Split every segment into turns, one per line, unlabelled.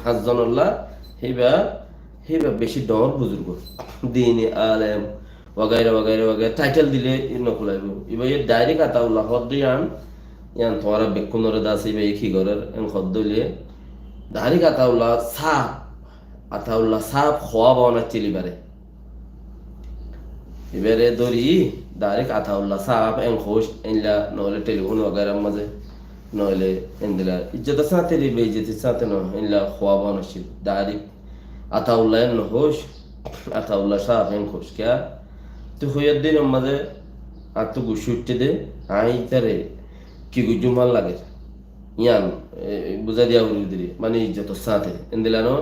হাজজনুল্লাহ হিবা হিবা বেশি ডর বুজুর্গ দিনী আলেম वगैरह वगैरह वगैरह टाइटल दिले नकुलाइबो इबा ये डायरेक्ट आताउल्लाह हद्दियान यान थोरा बेकुनरे दासी बे खि गरर एन खद्दले डायरेक्ट आताउल्लाह साफ खवा बावना चिली बारे इबेरे दोरी डायरेक्ट आताउल्लाह साफ एन खोश एनला नोले टेलीफोन वगैरह मजे नोले एंदला इज्जत साथे रे बे इज्जत साथे नो एनला खवा बावना चिल डायरेक्ट आताउल्लाह एन खोश आताउल्लाह साफ एन खोश क्या তো হইয়ার মাঝে আর তো গুছুটতে দে আই তারে কি গুজুমাল লাগে ইয়ান বুঝা দিয়া হলি দিলি মানে যত সাথে এন্দিলানো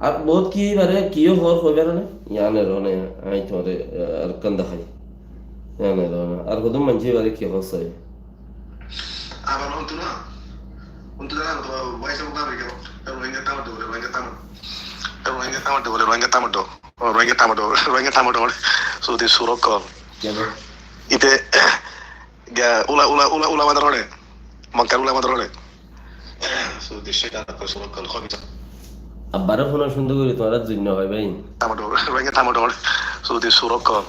আর বহুত কি বারে কিও হর হইবার না ইয়ানে রনে আই তোরে আর কান্দা খাই ইয়ানে রনে আর কত মানজি বারে কি হসয়
আবার অন্ত না তো বয়স বলা রেখে Rohingya tomato Rohingya tomato so di surokol ite ga ula madarone makar ula madarone so di sheda ko surokol khobita
আব্বারে ফোন সুন্দর করে তোরা জন্য হয় ভাই
tomato so di surokol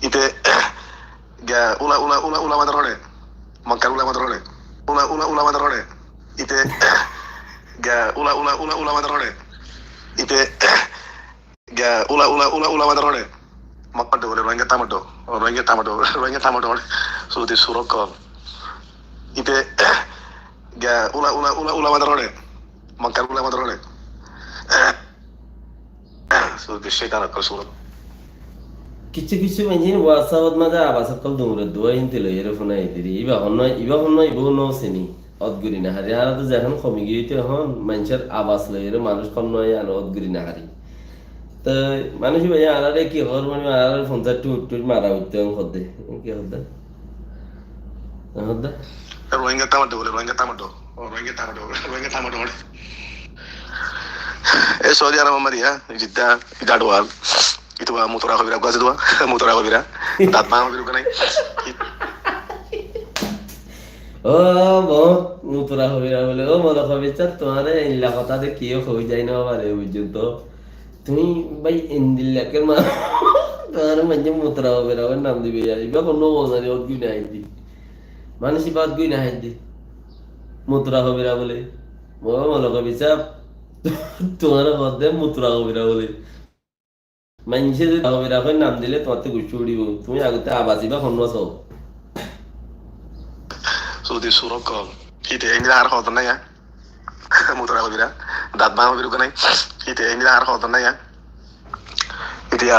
ite ga ula madarone makar ula madarone ite ga ula madarone ite ga ula madarone makado bole rohingya tomato so di surokol ite ga ula madarone makar ula madarone so di sheda ko surok
কিছু কিছু মাইজিন ওয়াসাওত মাঝে আবাসত call দুমরে দুয়া ইনতে লইরে ফোনা ইদিরি ইবা হন্ন ইবো no সেনি অদগুরি না হারি আর তো যখন কমি গিয়েতে হন মানুষের আবাস লইরে মানুষ কম নয় আর অদগুরি না হারি তো মানুষ ভাই আলারে কি হর মানে আলারে ফোন টু টু মারা হইতে হদে কি হদে
rohingya tomato Saudi Arabia Maria jidda idadwal itu motora khabira gaz dua motora khabira tatma khabiru kanai
ও বহুত মুতরা হইরা বলে ও মলা কবিতা তোমারে ইল্লা কথা দে কিও হই যায় না বারে বুঝতো তুমি ভাই ইন্দিল্লাকের মা তোমার মানে মুতরা হইরা নাম দিবে ইবা কোনো বজারে অদ্গি নাই দি মানসি বাদ গই না হাইদি মুতরা হইরা বলে ও মলা কবিতা তোমার মধ্যে মুতরা হইরা বলে মানসি যে হইরা কই নাম দিলে তোমাতে গুছু উড়িব তুমি আগতে আবাসিবা হন্নো সব
so di surokol ite engla har hodna ya motora khabira datma khabiru kanai ite engla har hodna ya ite ya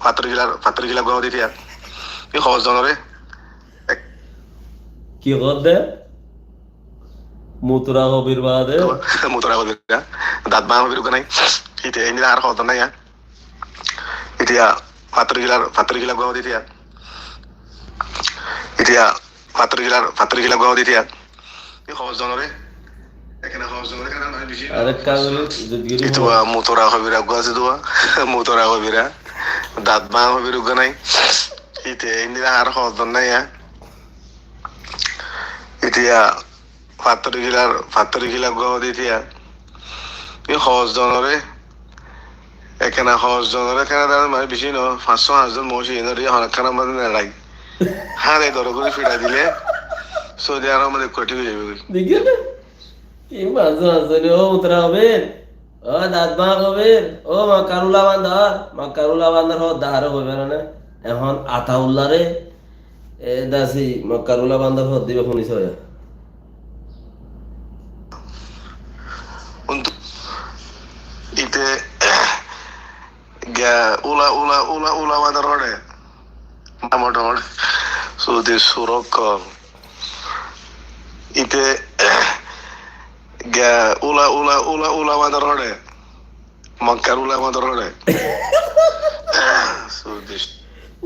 patri gila go dite ya ki khos jonore
কি হদে মুতরা হবির বাদে
motora khabira datma khabiru kanai ite engla har hodna ya ite ya patri gila go dite ya ite ya patri gila go dite ya ki khos jonore ekena khos jonore kana na bishi
আরেকটা হলো যদি
itu motora khabira gaz dua motora khabira datma khabiru kanai ite engla har hodna ya ite ya patri gila go dite ya ki khos jonore ekena khos jonore kana na mai bishi no 500,000 moshi inori hana kana man na lag হারে ধরো করে ফিরা দিলে Saudi আরব আমাদের কোটি হয়ে যাবে
দেখি না কি মাঝে মাঝে ও মুতরা হবে ও দাদমা হবে ও মাকারুলা বান্দার হ দাহার হবে না এখন আতাউল্লাহ রে এ দাসি মাকারুলা বান্দার হ দিবে শুনিছ
ইতে গা উলা বান্দার হড়ে মোটামুটি so di surokol ite ga ula madarone makar ula madarone so di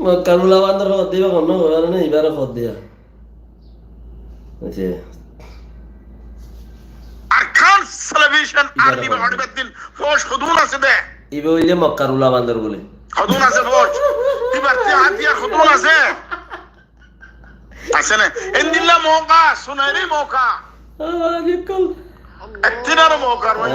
মাকারুলা বান্দার হ দিবে কোন হবে না এবারে হদ দিয়া আচ্ছা
arkan television army hadibatin fosh khudun আছে দে
ইবে হইলে মাকারুলা বান্দার বলে
khudun আছে fosh ibarti hadiya khudun আছে আছে না ইন্দিল্লা মওকা সুনাইরি মওকা
আরে call
Ettiler mi o karman?